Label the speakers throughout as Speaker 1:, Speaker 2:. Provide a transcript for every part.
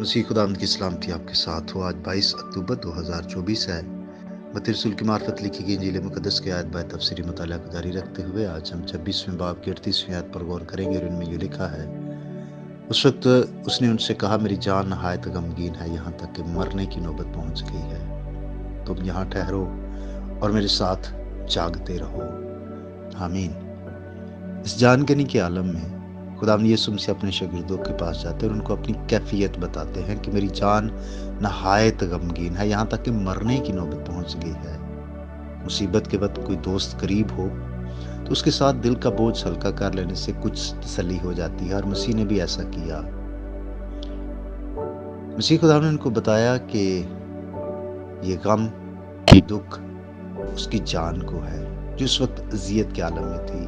Speaker 1: मसीह खुदावंद की सलामती आपके साथ हो। आज 22 अक्टूबर 2024 है। मत्ती रसूल की मार्फत लिखी गई इंजील मुक़द्दस की आयत बाय तफसीरी मुताला को जारी रखते हुए आज हम 26वें बाब की 38वीं आयत पर गौर करेंगे और इनमें ये लिखा है, उस वक्त उसने उनसे कहा, मेरी जान नहायत गमगीन है, यहाँ तक कि मरने की नौबत पहुँच गई है। तुम यहाँ ठहरो और मेरे साथ जागते रहो। आमीन। इस जानकनी के आलम में खुदावंद यीशु मसीह अपने शागिर्दों के पास जाते हैं और उनको अपनी कैफियत बताते हैं कि मेरी जान नहायत गमगीन है, यहाँ तक कि मरने की नौबत पहुंच गई है। मुसीबत के वक्त कोई दोस्त करीब हो तो उसके साथ दिल का बोझ हल्का कर लेने से कुछ तसल्ली हो जाती है, और मसीह ने भी ऐसा किया। मसीह खुदावंद ने उनको बताया कि ये गम, ये दुख उसकी जान को है, जो इस वक्त अजियत के आलम में थी।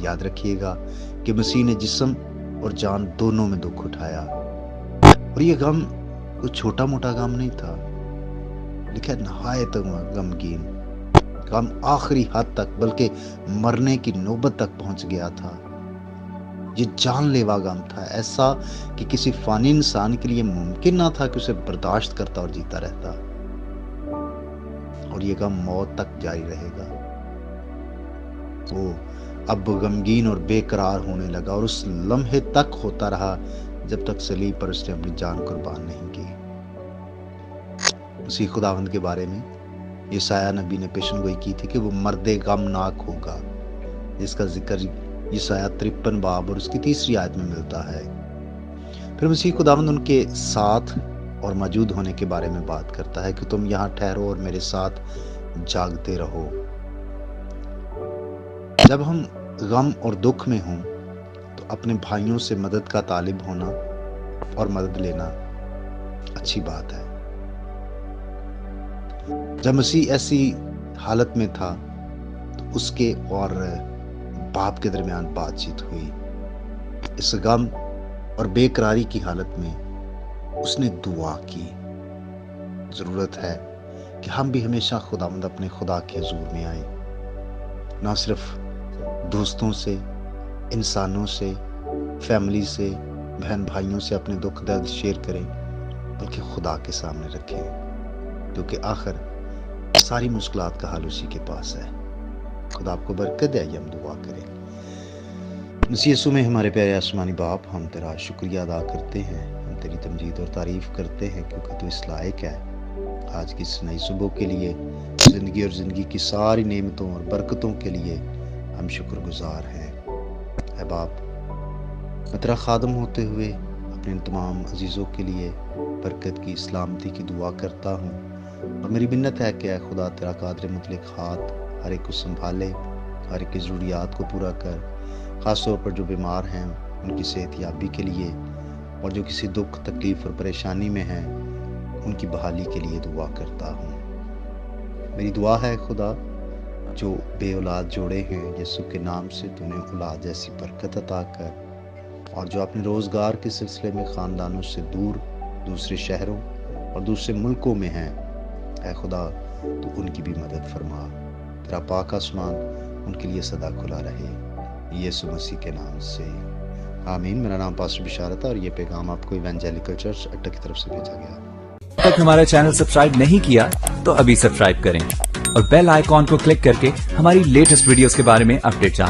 Speaker 1: याद रखिएगा कि मसीह ने जिस्म और जान दोनों में दुख उठाया, और ये गम कोई छोटा मोटा गम नहीं था, लिखा नहायत गमगीन। गम आखिरी हद तक, बल्कि मरने की नौबत तक पहुंच गया था। ये जानलेवा गम था, ऐसा कि किसी फानी इंसान के लिए मुमकिन ना था कि उसे बर्दाश्त करता और जीता रहता, और ये गम मौत तक जारी रहेगा। वो अब गमगीन और बेकरार होने लगा, और उस लम्हे तक होता रहा जब तक सलीब पर उसने अपनी जान कुर्बान नहीं की। मसीह खुदावंद के बारे में यशायाह नबी ने पेशनगोई की थी कि वो मर्दे गमनाक होगा, जिसका जिक्र यशायाह 53 बाब और उसकी 3री आयत में मिलता है। फिर मसीह खुदावंद उनके साथ और मौजूद होने के बारे में बात करता है कि तुम यहाँ ठहरो और मेरे साथ जागते रहो। जब हम गम और दुख में हों तो अपने भाइयों से मदद का तालिब होना और मदद लेना अच्छी बात है। जब मसीह ऐसी हालत में था तो उसके और बाप के दरमियान बातचीत हुई। इस गम और बेकरारी की हालत में उसने दुआ की। जरूरत है कि हम भी हमेशा खुदावंद अपने खुदा के हुजूर में आए, ना सिर्फ दोस्तों से, इंसानों से, फैमिली से, बहन भाइयों से अपने दुख दर्द शेयर करें, बल्कि खुदा के सामने रखें, क्योंकि आखिर सारी मुश्किलात का हल उसी के पास है। खुदा आपको बरकत दे। हम दुआ करें। मसीह यीशु में हमारे प्यारे आसमानी बाप, हम तेरा शुक्रिया अदा करते हैं, हम तेरी तमजीद और तारीफ करते हैं, क्योंकि तू इस लायक है। आज की इस नई सुबह के लिए, जिंदगी और जिंदगी की सारी नेमतों और बरकतों के लिए हम शुक्रगुजार हैं। ऐ बाप, मैं तेरा खादम होते हुए अपने इन तमाम अजीज़ों के लिए बरकत की, सलामती की दुआ करता हूँ, और मेरी मिन्नत है कि ऐ खुदा तेरा कादर मुतलक हाथ हर एक को संभाले, हर एक की ज़रूरियात को पूरा कर। ख़ास तौर पर जो बीमार हैं उनकी सेहत याबी के लिए, और जो किसी दुख, तकलीफ़ और परेशानी में हैं उनकी बहाली के लिए दुआ करता हूँ। मेरी दुआ है खुदा, जो बे औलाद जोड़े हैं, यीशु के नाम से तूने औलाद जैसी बरकत अता कर, और जो अपने रोज़गार के सिलसिले में ख़ानदानों से दूर दूसरे शहरों और दूसरे मुल्कों में हैं, ऐ खुदा तू उनकी भी मदद फरमा। तेरा पाक आसमान उनके लिए सदा खुला रहे, यीशु मसीह के नाम से आमीन। मेरा नाम पास्टर बिशारत है, और ये पैगाम आपको इवेंजेलिकल चर्च अड्डा की तरफ से भेजा गया।
Speaker 2: तक हमारा चैनल सब्सक्राइब नहीं किया तो अभी सब्सक्राइब करें और बेल आइकॉन को क्लिक करके हमारी लेटेस्ट वीडियोस के बारे में अपडेट जानें।